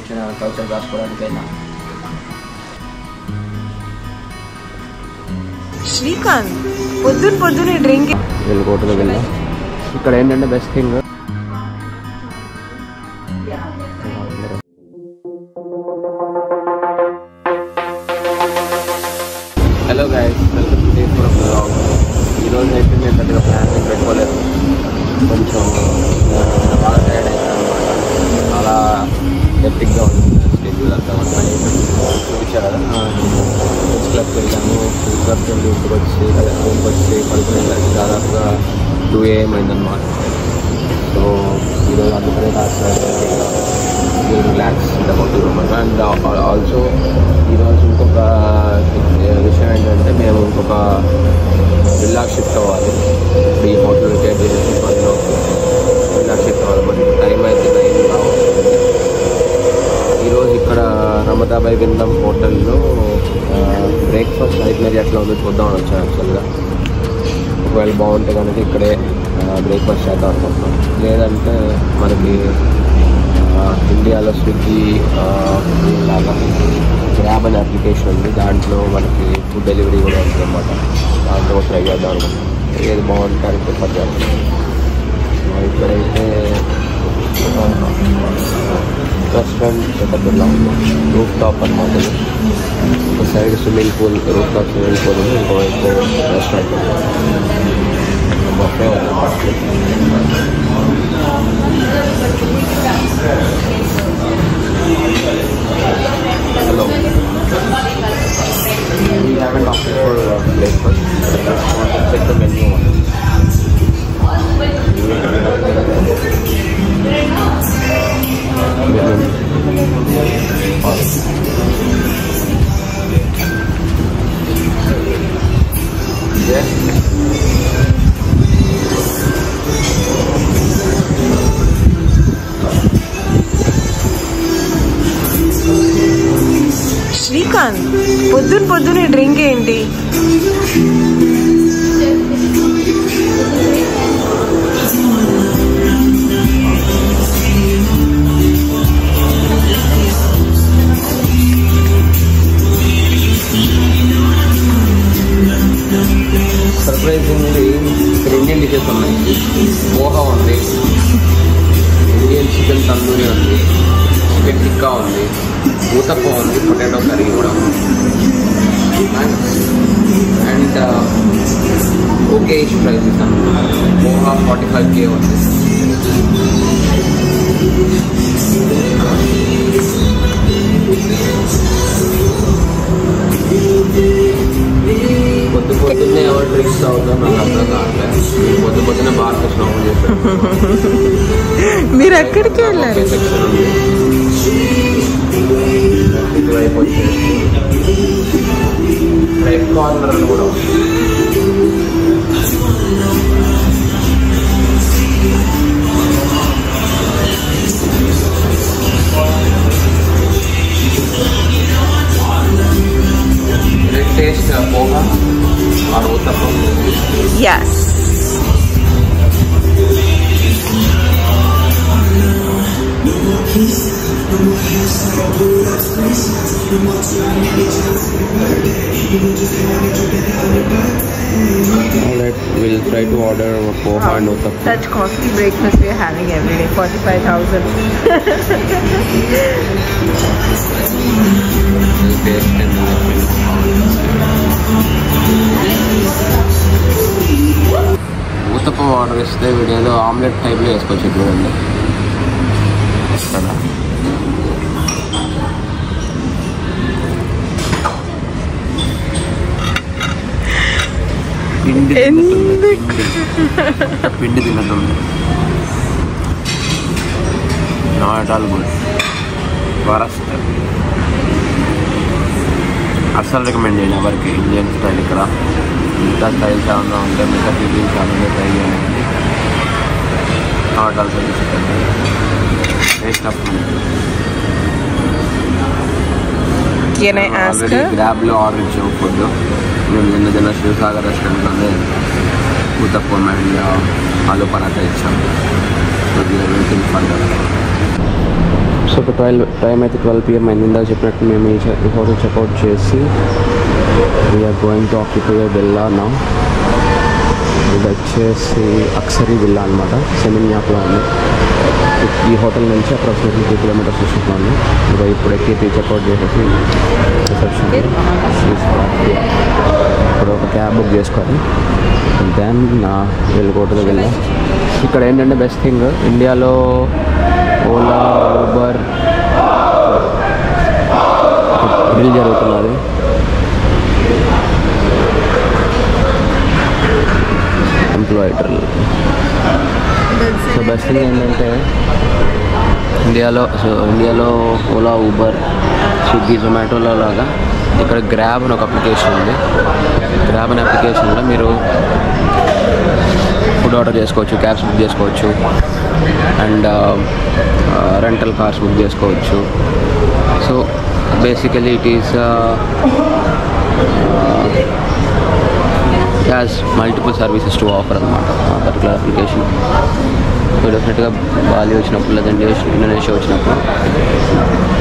కొంచెం కల్చర్ రాసుకోవడానికైనా. శ్రీకాంత్ పొద్దున్నే డ్రింక్ వెళ్ళి వెళ్ళా. ఇక్కడ ఏంటంటే best thing hello guys, welcome to Deshapuram blog. ఈరోజు అయితే మేము పెద్దగా ప్లాన్ పెట్టుకోలేదు. కొంచెం బాగా టైర్డ్ అయిపోయాను అనమాట. చాలా హెక్టిక్గా ఉంటుంది షెడ్యూల్ అంతా. చూపించారు కదా, క్లబ్కి వెళ్ళాము. క్లబ్కి వెళ్ళి ఇంటికి వచ్చి పడుకునేసరికి దాదాపుగా 2 AM అయిందన్నమాట. సో ఈరోజు అందుకనే రిలాక్స్ అన్నమాట. అండ్ ఆల్సో ఈరోజు ఇంకొక విషయం ఏంటంటే మేము ఇంకొక విల్లాకి షిఫ్ట్ అవ్వాలి. ఈ హోటల్ రిటైర్ చేసేసి విల్లాకి షిఫ్ట్ అవ్వాలి. బట్ టైం అయితే 9 కావచ్చు. ఈరోజు ఇక్కడ రమదాబాయ్ విందం హోటల్లో బ్రేక్ఫాస్ట్ నైట్ ఎట్లా ఉందో చూద్దామని వచ్చాను యాక్చువల్గా. ఒకవేళ బాగుంటే కనుక ఇక్కడే బ్రేక్ఫాస్ట్ చేద్దాం అనుకుంటున్నాం. లేదంటే మనకి ఇండియాలో స్విగ్గీ లాగా గ్రాబ్ అనే అప్లికేషన్ ఉంది. దాంట్లో మనకి ఫుడ్ డెలివరీ కూడా ఉంటుంది అన్నమాట. దాంట్లో ట్రై చేద్దాం అనుకుంటున్నాం. ఏది బాగుంటే అని ప్రిఫర్ చేస్తాం. ఇక్కడైతే రెస్టారెంట్ సెటప్ ఎలా ఉంది, రూఫ్ టాప్ అన్నమాట. ఒక side swimming pool, roof top swimming pool ఉంది. ఇంకోవైపు రెస్టారెంట్ బఫే ఉంది. Hello. We haven't opted for breakfast. Check the menu once. Srikanth పొద్దున్నే డ్రింక్ ఏంటి? సర్ప్రైజింగ్లీ ఇక్కడ ఇండియన్ డిషెస్ ఉన్నాయి. పోహా ఉంది, ఇండియన్ చికెన్ తందూరి ఉంది, చికెన్ టిక్కా ఉంది, ఊతప్ప ఉంది, పొటాటో కర్రీ కూడా ఉంది. అండ్ ఓకే ప్రైజెస్ అన్నమాట. పోహా 45K ఉంది. పొద్దున్నే ఎవరు డ్రింక్స్ అవుతారు నాకు అర్థం కావట్లేదు. పొద్దున్నే బాగా స్నానం చేస్తారు. మీరు ఎక్కడికి వెళ్ళారు? సెక్షన్ ఉంది. ఇటువైపు వచ్చేసి రెడ్ కార్నర్ అని కూడా ఉంది. Taste poha or uttapam. Yes. Alright, we'll try to order poha and uttapam. Such costly breakfast we are having every day. 45,000. Uttapam order ఇస్తే వీడియోలో ఆమ్లెట్ టైప్లో వేసుకోవచ్చు. చూడండి ఇక్కడ పిండి తిన్నట్టుంది. Not all good, worst. అస్సలు రికమెండ్ చేయండి ఎవరికి ఇండియన్ స్టైల్. ఇక్కడ మిగతా స్టైల్స్ ఏమన్నా ఉంటే మిగతా పీపుల్స్ ఏమన్నా ట్రై చేయండి. Not all taste of already గ్రాబ్లో ఆర్డర్ ఇచ్చాము ఫుడ్. మేము నిన్న శివసాగర్ రెస్టారెంట్లోనే ఊతప్పం అండ్ ఆలు పరాటా ఇచ్చాము. వెయిటింగ్ ఫర్ సో ఇప్పుడు టైం అయితే 12 PM అయింది. ఇందాక చెప్పినట్టు మేము ఈ హోటల్ చెక్అవుట్ చేసి we're going to occupy villa నా. ఇది వచ్చేసి అక్సరీ విల్లా అనమాట. సెమిన్యాప్లో ఉంది. ఈ హోటల్ నుంచి అప్రాక్సిమేట్లీ 2 kilometers డిస్టెన్స్లో ఉంది. ఇదో ఇప్పుడు ఎక్కి చెక్అవుట్ చేసేసి రిసెప్షన్ ఇప్పుడు ఒక క్యాబ్ బుక్ చేసుకొని దెన్ వెళ్ళిపోతుంది వెళ్ళా. ఇక్కడ ఏంటంటే బెస్ట్ థింగ్, ఇండియాలో ఓలా, ఊబర్ డ్రిల్ జరుగుతున్నది. Employee drill. So best thing ఏంటంటే ఇండియాలో ఓలా, ఊబర్, స్విగ్గీ, జొమాటోలో లాగా ఇక్కడ గ్రాబ్ అని ఒక అప్లికేషన్ ఉంది. గ్రాబ్ అనే అప్లికేషన్లో మీరు ఫుడ్ ఆర్డర్ చేసుకోవచ్చు, క్యాబ్స్ బుక్ చేసుకోవచ్చు, అండ్ రెంటల్ కార్స్ బుక్ చేసుకోవచ్చు. So basically it is has multiple services to offer అనమాట ఆ పర్టికులర్ అప్లికేషన్. సో డెఫినెట్గా బాలి వచ్చినప్పుడు లేదంటే ఇండోనేషియా వచ్చినప్పుడు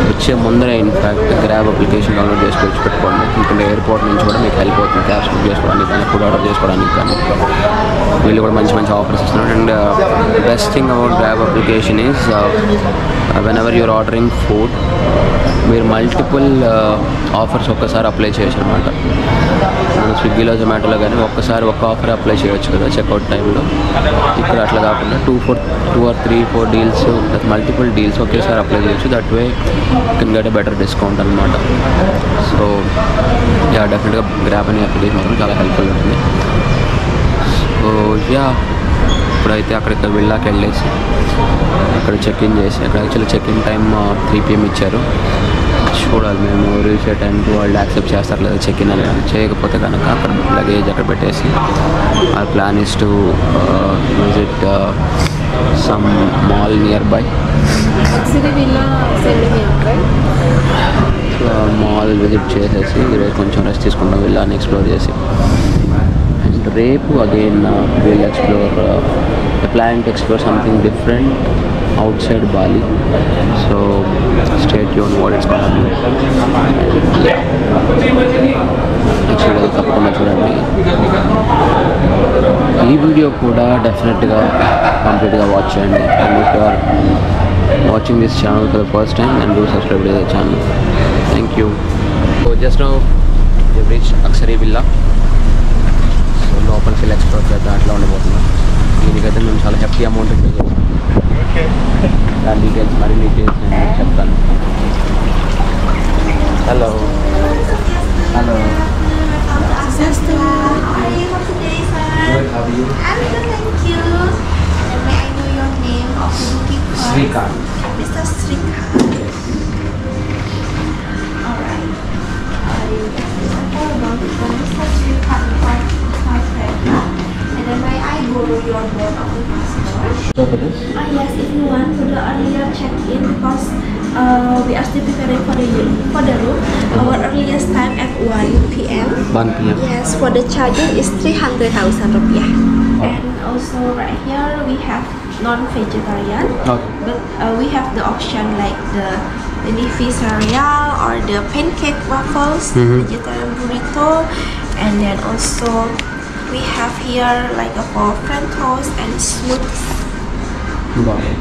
వచ్చే ముందరే ఇన్ఫ్యాక్ట్ గ్రాబ్ అప్లికేషన్ డౌన్లోడ్ చేసుకోవచ్చు, పెట్టుకోండి. ఎందుకంటే ఎయిర్పోర్ట్ నుంచి కూడా మీకు హెల్ప్ అవుతుంది క్యాబ్స్ బుక్ చేసుకోవడానికి కానీ ఫుడ్ ఆర్డర్ చేసుకోవడానికి కానీ. వీళ్ళు కూడా మంచి మంచి ఆఫర్స్ ఇస్తున్నారు. And best thing about Grab application is whenever you're ordering food మీరు మల్టిపుల్ ఆఫర్స్ ఒక్కసారి అప్లై చేయొచ్చు అనమాట. మనం స్విగ్గీలో, జొమాటోలో కానీ ఒక్కసారి ఒక్క ఆఫర్ అప్లై చేయొచ్చు కదా చెక్అవుట్ టైంలో. ఇక్కడ అట్లా కాకుండా 2 or 3-4 డీల్స్, మల్టిపుల్ డీల్స్ ఒకేసారి అప్లై చేయొచ్చు. That way can get a better discount అనమాట. సో యా, డెఫినెట్గా గ్రాబ్ అనే అప్లికేషన్ మాత్రం చాలా హెల్ప్ఫుల్ ఉంటుంది. సో యా, ఇప్పుడైతే అక్కడికి వెళ్ళాక వెళ్ళేసి అక్కడ చెక్ఇన్ చేసి, అక్కడ యాక్చువల్లీ చెక్ఇన్ టైం 3 PM ఇచ్చారు. చూడాలి మేము రీచ్ అయ్యే టైంకి వాళ్ళు యాక్సెప్ట్ చేస్తారు లేదా చెక్ఇన్ అని. చేయకపోతే కనుక అక్కడ లగేజ్ అక్కడ పెట్టేసి our plan is to visit some mall nearby. Mall visit చేసేసి ఈరోజు కొంచెం రెస్ట్ తీసుకుంటాం, విల్లాని ఎక్స్ప్లోర్ చేసి. అండ్ రేపు again will explore, plan to explore something different outside Bali. So stay tuned what it's gonna be. Next video తప్పకుండా చూడండి. ఈ వీడియో కూడా డెఫినెట్గా కంప్లీట్గా వాచ్ చేయండి. And if you are watching this channel for the first time and do subscribe to the channel. Thank you. So just now you reach అక్సరీ villa. So లోపలికి వెళ్ళి ఎక్స్ప్లోర్ చేద్దాం, అట్లా ఉండిపోతున్నాం. దీనికైతే మేము చాలా హెఫ్టీ అమౌంట్ పే చేస్తాం. దాని డీటెయిల్స్ మరి డీటెయిల్స్ నేను చెప్తాను. Hello hello. Srikant. Mr. Srikant. Alright. Mr. Srikant and then may I go to your board of the passport? Yes, if you want to the earlier check-in because we are still preparing for the room. Our earliest time at 1 PM. 1 PM. Yes, for the charging is 300,000 rupiah. And also right here we have non-vegetarian. Okay. But we have the option like the leafy cereal or the pancake waffles, vegetarian burrito, and then also we have here like a French toast and smoothies. Got it.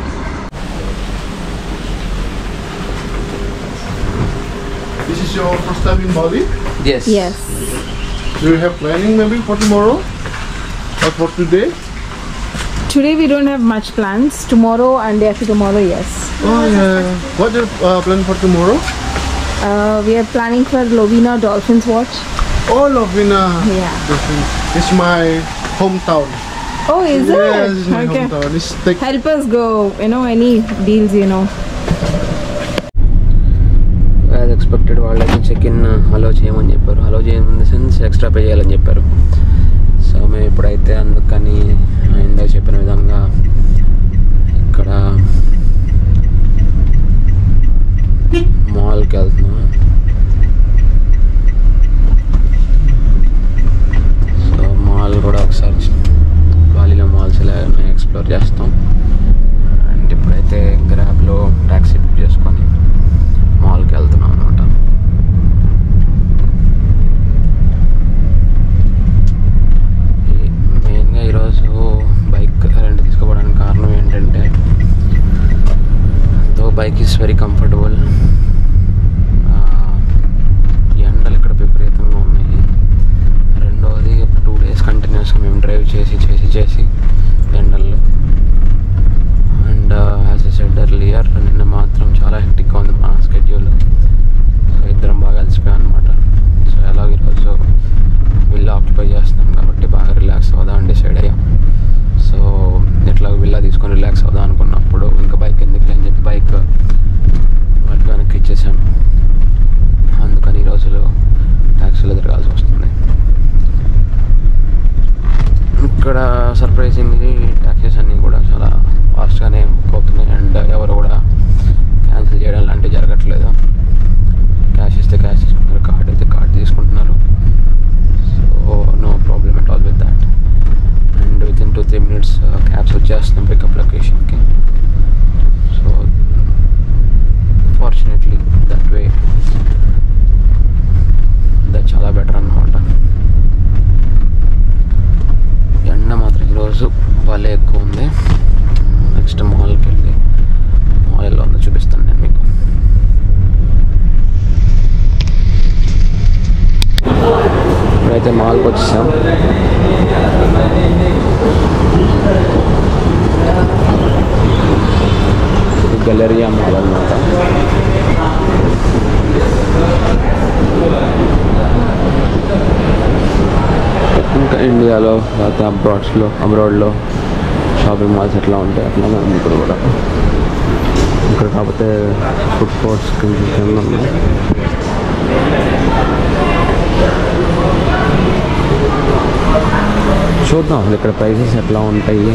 This is your first time in Bali? Yes. Yes. Do you have planning maybe for tomorrow or for today? Today we don't have much plans. Tomorrow and day after tomorrow, yes. Oh yeah. What's your plan for tomorrow? We are planning for Lovina Dolphins Watch. Oh, Lovina. Yeah. It's my hometown. Oh, is Yes, it? it's my hometown. It's like Help us go. Any deals, as expected వాళ్ళకి check-in అలో చేయమని చెప్పారు. అలో చేయమని sense extra pay చేయాలని చెప్పారు. So మేము ఇప్పుడైతే అందుకని ఇందాక చెప్పిన విధంగా ఇక్కడ మాల్కి వెళ్తున్నాం. సో మాల్ కూడా ఒకసారి బాలీలో మాల్స్ ఇలా ఎక్స్ప్లోర్ చేస్తాం. అండ్ ఇప్పుడైతే గ్రాబ్లో ట్యాక్సీ బుక్ చేసుకొని వెరీ కంఫర్టబుల్. ఎండలు ఇక్కడ విపరీతంగా ఉన్నాయి. రెండవది 2 days కంటిన్యూస్గా మేము డ్రైవ్ చేసి ఎండల్లో. And as a said earlier, నిన్న మాత్రం చాలా హెక్టిక్గా ఉంది మా స్కెడ్యూల్. సో ఇద్దరం బాగా అలసిపోయాం అనమాట. సో ఎలాగ ఈరోజు విల్లా ఆక్యుపై చేస్తున్నాం కాబట్టి బాగా రిలాక్స్ అవుదాం డిసైడ్ అయ్యాం. సో ఎట్లా విల్లా తీసుకొని రిలాక్స్ అవుదాం అనుకున్నప్పుడు ఇంకా బైక్ ఎందుకు అని చెప్పి బైక్ వాటికి వెనక్కి ఇచ్చేసాం. అందుకని ఈ రోజులు ట్యాక్సీలో తిరగాల్సి వస్తుంది. ఇక్కడ సర్ప్రైజింగ్లీ ట్యాక్సీస్ అన్నీ కూడా చాలా ఫాస్ట్గానే బుక్ అవుతున్నాయి. అండ్ ఎవరు కూడా క్యాన్సిల్ చేయడం లాంటివి జరగట్లేదు. క్యాష్ ఇస్తే క్యాష్ తీసుకుంటున్నారు, కార్డ్ అయితే కార్డ్ తీసుకుంటున్నారు. So no problem at all with that. And with in 2-3 minutes cabs వచ్చేస్తున్నాం పికప్ లొకేషన్కి. So fortunately that way that చాలా బెటర్ అన్నమాట. ఎండ మాత్రం ఈరోజు భలే ఎక్కువ ఉంది. నెక్స్ట్ మాల్కి వెళ్ళి మాల్ ఎలా ఉందో చూపిస్తాను నేను మీకు. ఇప్పుడైతే మాల్కి వచ్చేసాం. గెలరియా మాల్ అన్నమాట. ఇంకా ఇండియాలో లేకపోతే అబ్రాడ్లో షాపింగ్ మాల్స్ ఎట్లా ఉంటాయి అట్లానే ఉంది ఇప్పుడు కూడా. ఇక్కడ కాకపోతే ఫుడ్ కోర్ట్స్ కింద ఉన్నాయి. చూద్దాం అసలు ఇక్కడ ప్రైసెస్ ఎట్లా ఉంటాయి.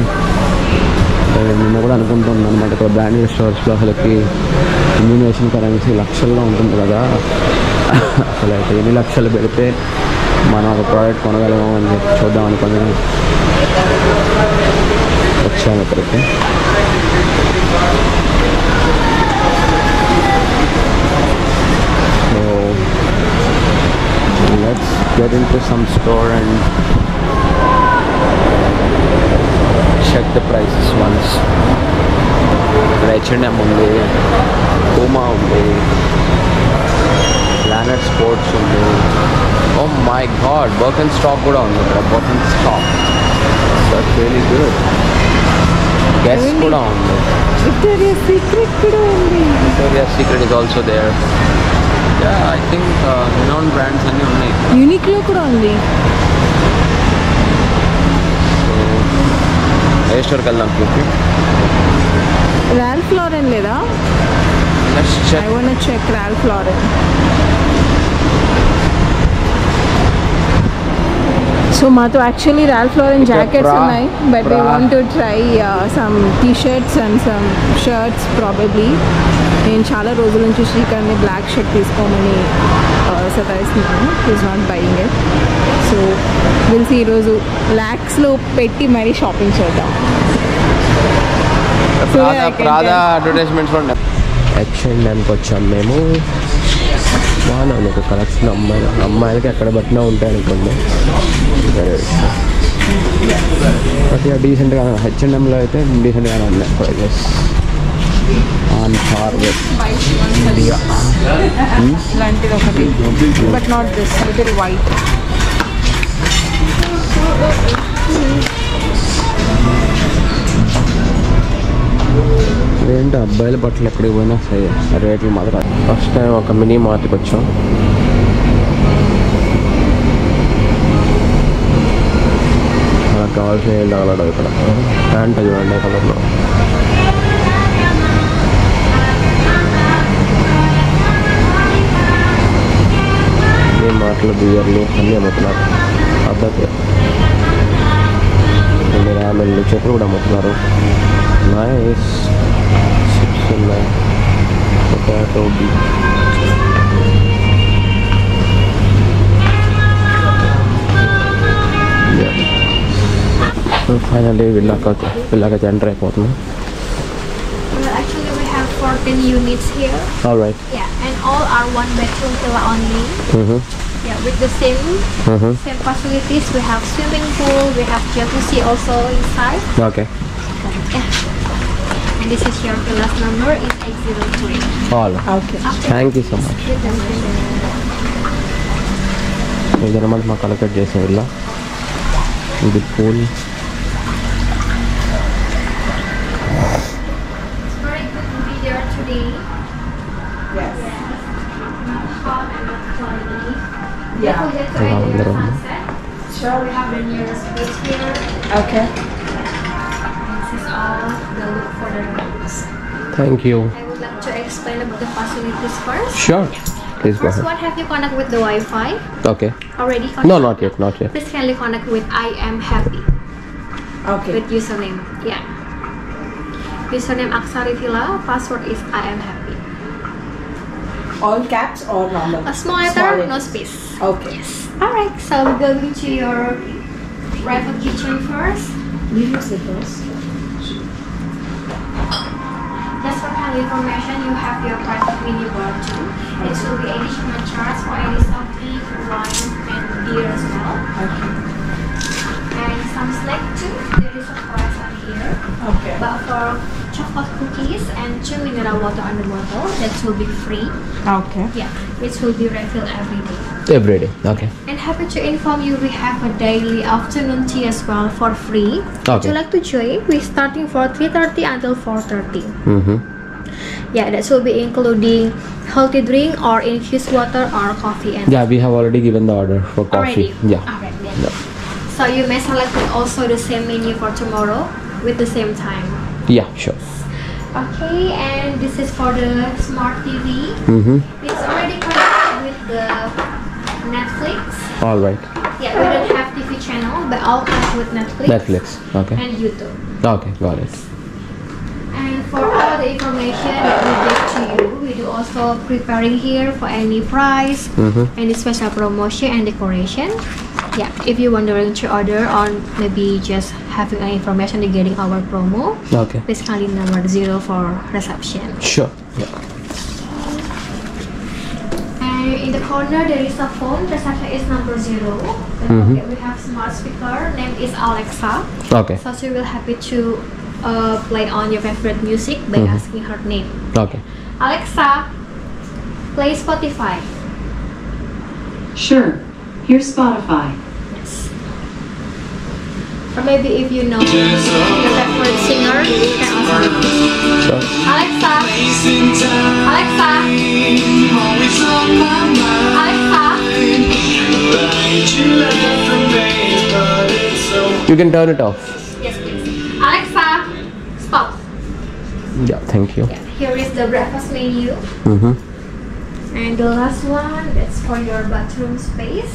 నిన్న కూడా అనుకుంటున్నాను అనమాట, ఇక్కడ బ్రాండెడ్ స్టోర్స్లో అసలుకి ఇండియన్ కరెన్సీ లక్షల్లో ఉంటుంది కదా, అసలు అయితే ఎన్ని లక్షలు పెడితే మనం ఒక ప్రోడక్ట్ కొనగలము అని చెప్పి చూద్దాం అనుకుని వచ్చాము ఇక్కడికి. So let's get into some store and check the prices once. H&M ఉంది, Puma ఉంది, Planet Sports ఉంది. Oh my god, Birkenstock కూడా ఉంది ఇక్కడ. Birkenstock, that's really good. Guess కూడా ఉంది. Victoria's Secret కూడా ఉంది. Victoria's Secret is also there. Yeah, I think renowned brands అన్నీ ఉన్నాయి. Uniqlo కూడా ఉంది. ఏ స్టోర్కి వెళ్దాం? Ralph Lauren లేదా? Let's check. I want to check Ralph Lauren. So మాతో యాక్చువల్లీ Ralph Lauren jackets ఉన్నాయి, but we want to try some t-shirts and some shirts probably. నేను చాలా రోజుల నుంచి శ్రీకర్ని బ్లాక్ షర్ట్ తీసుకోమని సతాయిస్తున్నాను. Is not buying it. So విల్సి ఈరోజు ల్యాక్స్లో పెట్టి మరీ షాపింగ్ చేద్దాం. ప్రాదా అడ్వర్టైజ్మెంట్స్ ఉన్నాయి. H&Mకి వచ్చాం మేము. బాగానే ఉంది ఒక కలెక్షన్. అమ్మాయిలకి ఎక్కడ పట్టినా ఉంటాయి అనుకోండి. బట్ డీసెంట్గా H&Mలో అయితే డీసెంట్గానే ఉన్నాయి prices on par with India. ఇలాంటిది ఒకటి, but not this, little white. ఏంటి అబ్బాయిల బట్టలు ఎక్కడికి పోయినా సరే రేట్లు మాత్రం. ఫస్ట్ టైం ఒక మినీ మార్ట్కి వచ్చాం. మనకు కావాల్సిన ఏం తగలడం ఇక్కడ. ప్యాంట్ చూడండి కలర్లో. మినీ మార్ట్లో బియర్లు అన్నీ అమ్ముతున్నారు. పద్ధతి కొన్ని ర్యామెన్లు చెట్లు కూడా అమ్ముతున్నారు. నైస్ చిప్స్ ఉన్నాయి. పొటాటో ఫైనల్లీ వీళ్ళకైతే ఎంటర్ అయిపోతున్నాం. Actually, we have 14 units here. All right. Yeah, and all are 1 bedroom villa only. Yeah, with the same facilities. We have swimming pool. We have jacuzzi also inside. Okay. Yeah. And this is your last number is 803. All right. Okay. Thank you so much. ఇదన్నమాట మాకు allocate చేసిన villa. ఇది pool. It's very good to be there today. Yes. Not hot and not cloudy. Yeah. We get to enjoy the sunset. Sure. We have the nearest beach here. Okay. This is all the look for the rooms. Thank you. I would like to explain about the facilities first. Sure. Please go First ahead. one, have you connect with the Wi-Fi? Okay. Already connect? No, not yet. Not yet. Please kindly connect with I am happy Okay. with username. Yeah. Username Aksari Villa. Password is I am happy. All caps or normal? A small letter, no space. Okay. Alright, so we're going to your private kitchen first. Leave your slippers. Just for kind of information, you have your private mini bar too. It will be additional charge for any soft drink, wine, and beer as well. Okay. And some snack too. There is a price on here. Okay. But for chocolate cookies and 2 mineral water on the bottle, that will be free. Okay. Yeah, it will be refilled every day. Every day. Okay. And happy to inform you, we have a daily afternoon tea as well for free. Would Okay. you like to join? We're starting for 3:30 until 4:30. Mm-hmm. Yeah, that will be including healthy drink or infused water or coffee and Yeah, we have already given the order for coffee. already. Yeah. Alright then. Yeah. So you may select also the same menu for tomorrow with the same time. Yeah, sure. Okay, and this is for the smart TV. Mm-hmm. It's already connected with the Netflix. All right. Yeah, we don't have TV channel, but all comes with Netflix. Netflix. Okay. And YouTube. Okay, got it. And for all the information that we give to you, we do also preparing here for any price, any special promotion and decoration. Yeah, if you're wondering to order or maybe just having any information regarding our promo, Okay. please call in number 0 for reception. Sure. Yeah. And in the corner there is a phone. Reception is number 0. Then okay, we have smart speaker. Name is Alexa. Okay. So she will happy to play on your favorite music by asking her name. Okay. Alexa, play Spotify. Sure. Here's Spotify. Yes. Or maybe if you know your favorite singer, you can also do this. Sure. Alexa, Alexa, Alexa. You can turn it off. Yes, please. Alexa, stop. Yeah, thank you. Yeah, here is the breakfast menu. Mm-hmm. And the last one, that's for your bathroom space.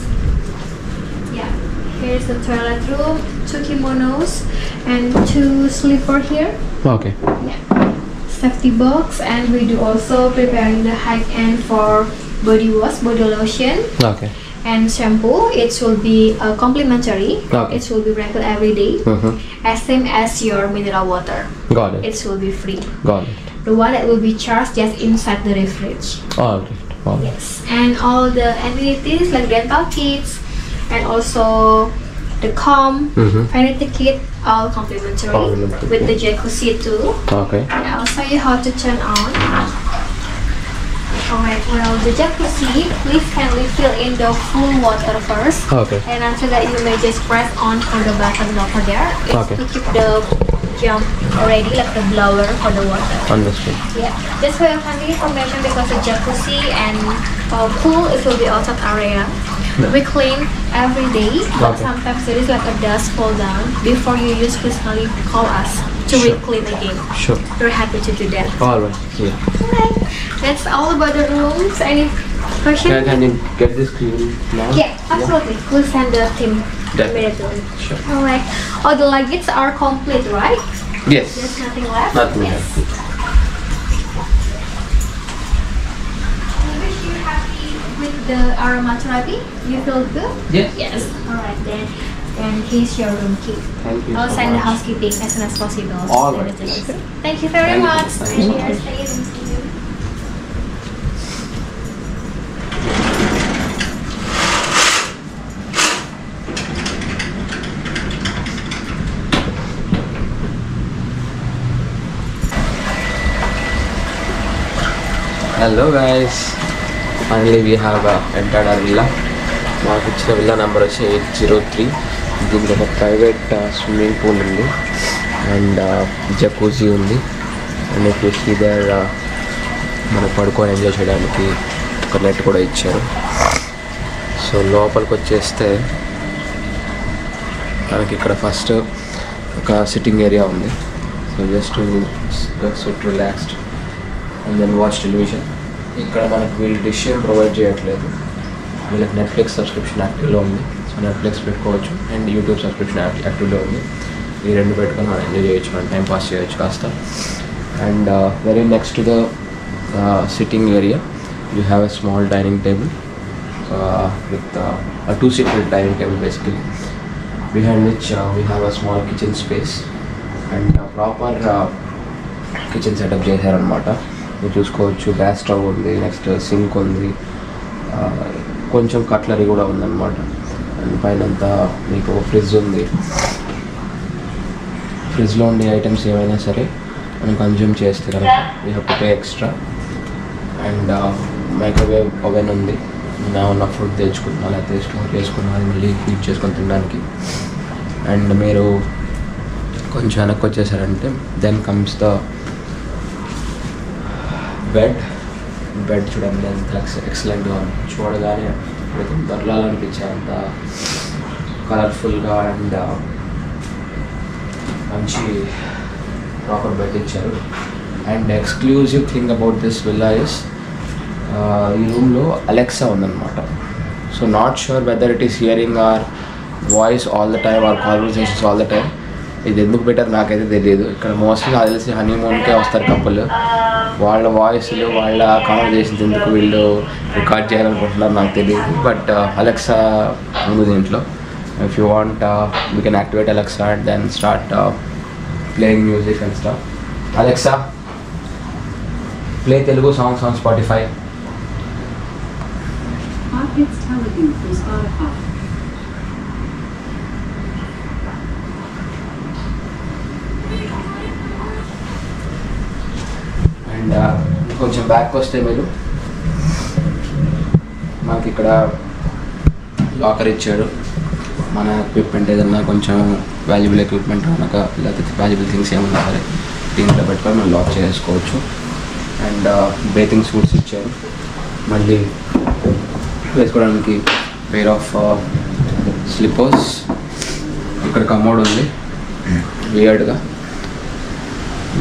Yeah, here's the toilet room, 2 kimonos, and 2 slipper here. Okay. Yeah, safety box, and we do also preparing the high end for body wash, body lotion, Okay. and shampoo. It will be complimentary. Okay. It will be refilled every day, as same as your mineral water. Got it. It will be free. Got it. The one that will be charged just inside the fridge. All right. All right. Yes, and all the amenities like dental kits and also the comb, vanity kit, all complimentary Complimentary. with the jacuzzi too. Okay. And I'll show you how to turn on. Alright, well the jacuzzi, please kindly fill in the full water first. Okay. And after that you may just press on for the button over there. It's Okay. to keep the jump already like the blower for the water. Understood. Yeah, just for your family information, because the jacuzzi and pool it will be outside area. We clean every day, but Okay. sometimes there is like a dust fall down. Before you use, please call us to re-clean again. Sure. We're happy to do that. All right. Yeah. Alright, that's all about the rooms. Any questions? Can you get this clean now? Yeah, absolutely. We'll send the team Definitely. immediately. Sure. Alright, all the luggage are complete, right? Yes. There's nothing left? Nothing Yes. left. I wish you're happy with the aromatherapy. You feel good? Yes. Yes. Alright then. And here's your room key. Thank you I'll so send the much. housekeeping as soon as possible. All right. Thank you very Thank you. much. Thank And you. here's the evening to you. Hello guys, finally we have entered our villa. మాకు ఇచ్చిన villa number వచ్చి 803. దీనికి ఒక private swimming pool ఉంది and jacuzzi ఉంది. And if you see there మనకు పడుకొని enjoy చేయడానికి ఒక నెట్ కూడా ఇచ్చారు. సో లోపలికి వచ్చేస్తే మనకి ఇక్కడ ఫస్ట్ ఒక సిట్టింగ్ ఏరియా ఉంది. So just sit relaxed and then watch television. ఇక్కడ మనకు వీళ్ళు డిష్ ఏం ప్రొవైడ్ చేయట్లేదు, వీళ్ళకి నెట్ఫ్లిక్స్ సబ్స్క్రిప్షన్ యాక్టివ్లో ఉంది. సో నెట్ఫ్లిక్స్ పెట్టుకోవచ్చు అండ్ యూట్యూబ్ సబ్స్క్రిప్షన్ యాక్టివ్లో ఉంది. ఈ రెండు పెట్టుకొని మనం ఎంజాయ్ చేయొచ్చు, మనం టైం పాస్ చేయొచ్చు కాస్త. And very next to the sitting area you have a small dining table with a two-seater dining table basically, behind which we have a small kitchen space and proper kitchen setup చేశారనమాట. మీరు చూసుకోవచ్చు gas stove ఉంది, next sync ఉంది, కొంచెం cutlery కూడా ఉందన్నమాట. And పైనంతా మీకు ఫ్రిడ్జ్ ఉంది. ఫ్రిడ్జ్లో ఉండే ఐటమ్స్ ఏమైనా సరే మనం కన్జ్యూమ్ చేస్తే కనుక we have to pay extra. And microwave oven ఉంది, ఏమన్నా ఫుడ్ తెచ్చుకున్నా లేకపోతే స్టోర్ చేసుకున్నా అది మళ్ళీ హీట్ చేసుకొని తినడానికి. అండ్ మీరు కొంచెం వెనక్కి వచ్చేసారంటే దెన్ కమ్స్ ద బెడ్ చూడండి ఎంత ఎక్సలెంట్గా ఉంది. చూడగానే ఇప్పుడు దొరలాలనిపించే అంత కలర్ఫుల్గా అండ్ మంచి ప్రాపర్ బెడ్ ఇచ్చారు. And exclusive thing about this villa is ఈ రూమ్లో అలెక్సా ఉందన్నమాట. So not sure whether it is hearing our voice all the time, our conversations all the time. ఇది ఎందుకు బెటర్ నాకైతే తెలియదు. ఇక్కడ మోస్ట్లీ నాకు తెలిసి హనీమూన్కే వస్తారు కప్పులు, వాళ్ళ వాయిస్లు వాళ్ళ కాన్వర్సేషన్స్ ఎందుకు వీళ్ళు రికార్డ్ చేయాలనుకుంటున్నారు నాకు తెలియదు. బట్ అలెక్సా ఉంది దీంట్లో. If you want we can activate Alexa and then start playing music and start. Alexa play Telugu songs on Spotify. Pockets Telugu from Spotify. And కొంచెం బ్యాక్ వస్తే మీరు మనకి ఇక్కడ లాకర్ ఇచ్చాడు. మన ఎక్విప్మెంట్ ఏదన్నా కొంచెం వాల్యుబుల్ ఎక్విప్మెంట్ కనుక లేకపోతే వాల్యుబుల్ థింగ్స్ ఏమన్నా సరే దీంట్లో పెట్టుకొని మనం లాక్ చేసుకోవచ్చు. అండ్ బేతింగ్ సూట్స్ ఇచ్చారు, మళ్ళీ వేసుకోవడానికి పేర్ ఆఫ్ స్లిప్పర్స్. ఇక్కడ కమోడ్ ఉంది వియర్డ్గా,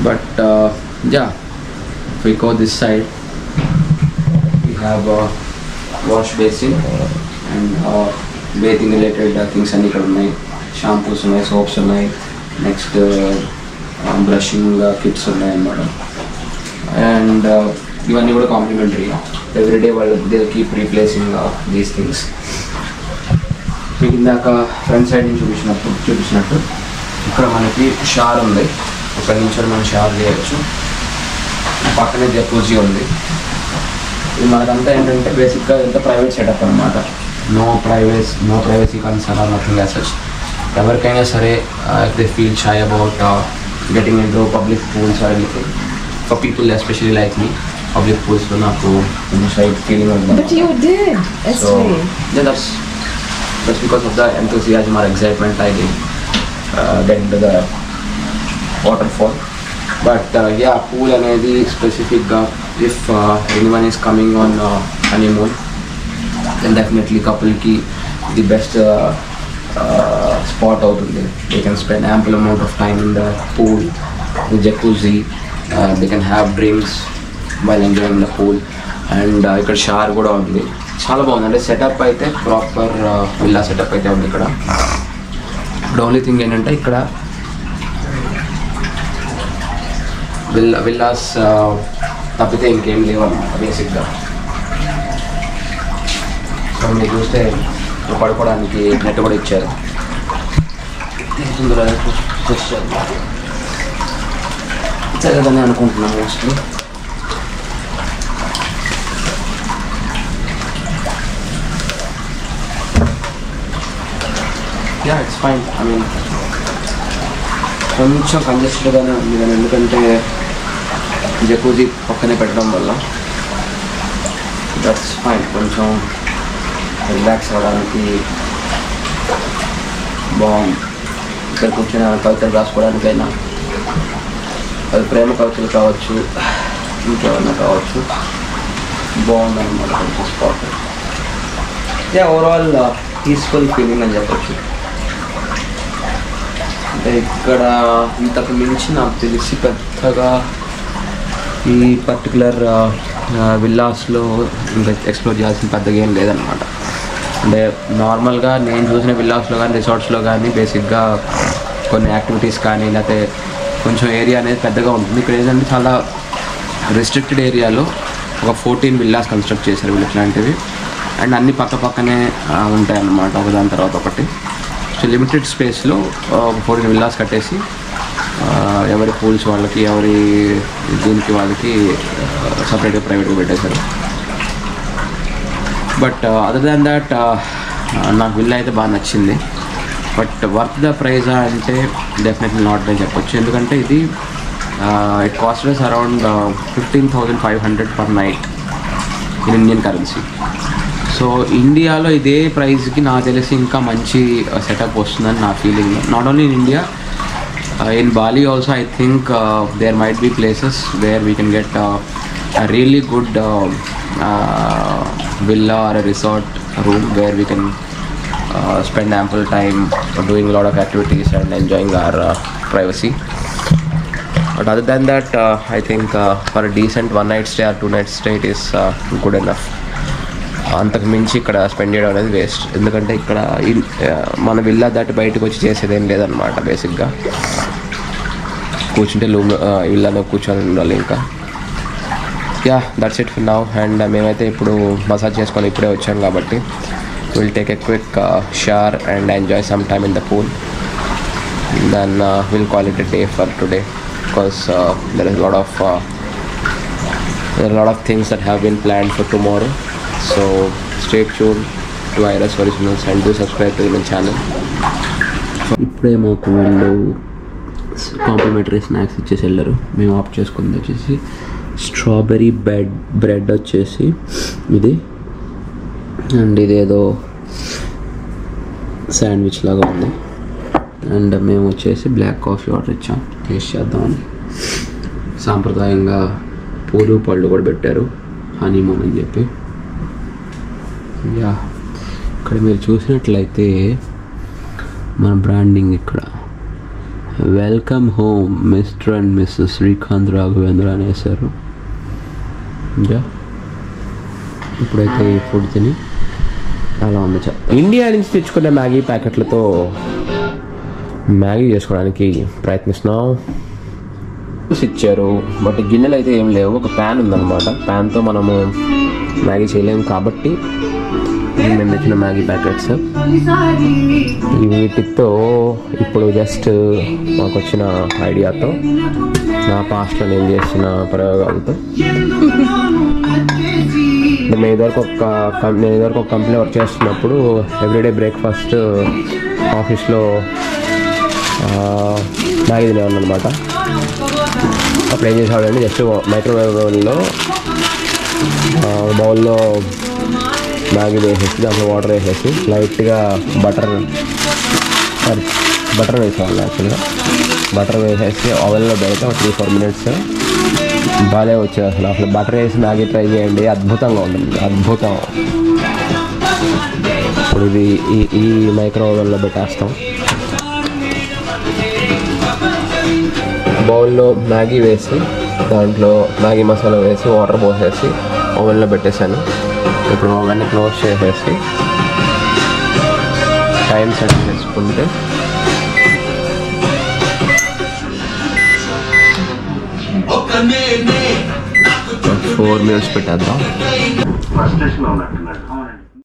but yeah we go this side we have a wash basin and bathing related things అన్ని ఇక్కడ ఉన్నాయి. షాంపూస్ ఉన్నాయి, సోప్స్ ఉన్నాయి, నెక్స్ట్ బ్రషింగ్ కిట్స్ ఉన్నాయి అన్నమాట. అండ్ ఇవన్నీ కూడా కాంప్లిమెంటరీ. ఎవ్రీడే వాళ్ళు they keep replacing these things. మీకు ఇందాక ఫ్రంట్ సైడ్ నుంచి చూపించినట్టు ఇక్కడ మనకి షవర్ ఉంది. ఇక్కడ నుంచి మనం షవర్ చేయొచ్చు. పక్కనే జకూజీ ఉంది. ఇది మనకంతా ఏంటంటే బేసిక్గా ఇంత ప్రైవేట్ సెటప్ అనమాట. No privacy concern or nothing as such. ఎవరికైనా సరే if they feel shy about getting into public pools or anything, for people especially like me, public పూల్స్లో నాకు షై ఫీలింగ్ ఉంది. So that's because of the enthusiasm or excitement I get into the waterfall. But yeah pool అనేది స్పెసిఫిక్గా if anyone is coming on honeymoon then definitely కపుల్కి the best spot అవుతుంది. They can spend ample amount of time in the pool, the jacuzzi, they can have drinks while enjoying the pool. And ఇక్కడ shower కూడా ఉంది. చాలా బాగుంది. అంటే setup అయితే proper villa setup అయితే ఉంది ఇక్కడ. ఇప్పుడు ఓన్లీ థింగ్ ఏంటంటే ఇక్కడ విల్లాస్ తప్పితే ఇంకేం లేవు అన్నమాట బేసిక్గా. సో మీరు చూస్తే పడుకోవడానికి నెట్ కూడా ఇచ్చారు. ఇచ్చారని అనుకుంటున్నాను mostly. Yeah it's fine. I mean కొంచెం కంజెస్టెడ్గానే ఉంది కానీ ఎందుకంటే జకూజీ పక్కనే పెట్టడం వల్ల. That's fine. కొంచెం రిలాక్స్ అవ్వడానికి బాగుంది. ఇక్కడ కూర్చొని కవితలు రాసుకోవడానికైనా, అది ప్రేమ కవితలు కావచ్చు, ఇంకేమన్నా కావచ్చు, బాగుందన్నమాట కొంచెం స్పాట్. ఓవరాల్ పీస్ఫుల్ ఫీలింగ్ అని చెప్పచ్చు. అంటే ఇక్కడ ఇంతకు మించి నాకు తెలిసి పెద్దగా ఈ పర్టికులర్ విల్లాస్లో ఇంకా ఎక్స్ప్లోర్ చేయాల్సిన పెద్దగా ఏం లేదనమాట. అంటే నార్మల్గా నేను చూసిన విల్లాస్లో కానీ రిసార్ట్స్లో కానీ బేసిక్గా కొన్ని యాక్టివిటీస్ కానీ లేకపోతే కొంచెం ఏరియా అనేది పెద్దగా ఉంటుంది. ఇక్కడ ఏంటంటే చాలా రెస్ట్రిక్టెడ్ ఏరియాలో ఒక 14 విల్లాస్ కన్స్ట్రక్ట్ చేశారు వీళ్ళు ఇట్లాంటివి. అండ్ అన్నీ పక్క పక్కనే ఉంటాయి అన్నమాట, ఒకదాని తర్వాత ఒకటి. సో లిమిటెడ్ స్పేస్లో 14 విల్లాస్ కట్టేసి ఎవరి పూల్స్ వాళ్ళకి, ఎవరి దీనికి వాళ్ళకి సపరేట్గా ప్రైవేట్గా పెట్టేశారు. బట్ అదర్ దాన్ దాట్ నాకు విల్లా అయితే బాగా నచ్చింది. బట్ వర్త్ ద ప్రైజ్ అంటే డెఫినెట్లీ నాట్ అని చెప్పొచ్చు. ఎందుకంటే ఇది it cost around 15,500 per night in Indian currency. So ఇండియాలో ఇదే ప్రైస్కి నాకు తెలిసి ఇంకా మంచి సెటప్ వస్తుందని నా feeling. Not only in India, in Bali also I think there might be places where we can get a really good villa or a resort room where we can spend ample time doing a lot of activities and enjoying our privacy. But other than that I think for a decent 1 night stay or 2 night stay it is good enough. అంతకు మించి ఇక్కడ spend చేయడం అనేది waste. ఎందుకంటే ఇక్కడ మన villa దాటి బయటకు వచ్చి చేసేదేం లేదనమాట. బేసిక్గా కూర్చుంటే విల్లాలో కూర్చొని ఉండాలి. ఇంకా that's it for now. And మేమైతే ఇప్పుడు మసాజ్ చేసుకొని ఇప్పుడే వచ్చాం కాబట్టి will take a quick shower and enjoy some time in the pool. Then will call it a day for today because there is a lot of things that have been planned for tomorrow. So stay tuned to Iris Originals and do subscribe to my channel. ఇప్పుడే మాకు వీళ్ళు complementary snacks ఇచ్చేసి వెళ్ళారు. మేము opt చేసుకుంది వచ్చేసి strawberry bread వచ్చేసి ఇది, అండ్ ఇదేదో శాండ్విచ్ లాగా ఉంది. అండ్ మేము వచ్చేసి బ్లాక్ కాఫీ ఆర్డర్ ఇచ్చాం టేస్ట్ చేద్దామని. సాంప్రదాయంగా పూలు పళ్ళు కూడా పెట్టారు, హనీమూన్ అని చెప్పి. ఇక్కడ మీరు చూసినట్లయితే మన బ్రాండింగ్ ఇక్కడ welcome home mister and missus Srikanth Raghavendra అనేసారు. ఇప్పుడైతే ఈ ఫుడ్ తిని అలా ఉంది. ఇండియా నుంచి తెచ్చుకునే మ్యాగీ ప్యాకెట్లతో మ్యాగీ చేసుకోవడానికి ప్రయత్నిస్తున్నాం. ఇచ్చారు బట్ గిన్నెలు అయితే ఏం లేవు. ఒక ప్యాన్ ఉందన్నమాట. ప్యాన్తో మనము మ్యాగీ చేయలేము కాబట్టి మేము తెచ్చిన మ్యాగీ ప్యాకెట్స్ వీటితో ఇప్పుడు జస్ట్ మాకు వచ్చిన ఐడియాతో నా పాస్ట్లో నేను చేసిన ప్రయోగాలతో నేను ఇదివరకు ఒక కంపెనీ వర్క్ చేస్తున్నప్పుడు ఎవ్రీడే బ్రేక్ఫాస్ట్ ఆఫీస్లో మ్యాగీ తినేవాళ్ళు అనమాట. అప్పుడు ఏం చేసేవాళ్ళంటే జస్ట్ మైక్రోవేవ్లో బౌల్లో మ్యాగీ వేసేసి దాంట్లో వాటర్ వేసేసి లైట్గా బటర్ వేసేవాళ్ళు. యాక్చువల్గా బటర్ వేసేసి ఓవెన్లో పెడితే ఒక 3-4 minutes బాగా వచ్చేది. అసలు బటర్ వేసి మ్యాగీ ట్రై చేయండి, అద్భుతంగా ఉంటుంది, అద్భుతం. ఇప్పుడు ఇది ఈ మైక్రో ఓవెన్లో పెట్టేస్తాం. బౌల్లో మ్యాగీ వేసి దాంట్లో మ్యాగీ మసాలా వేసి వాటర్ పోసేసి ఓవెన్లో పెట్టేశాను. ఇప్పుడు ఓవెన్ క్లోజ్ చేసేసి టైం సెట్ చేసుకుంటే 4 minutes పెట్టేద్దాం.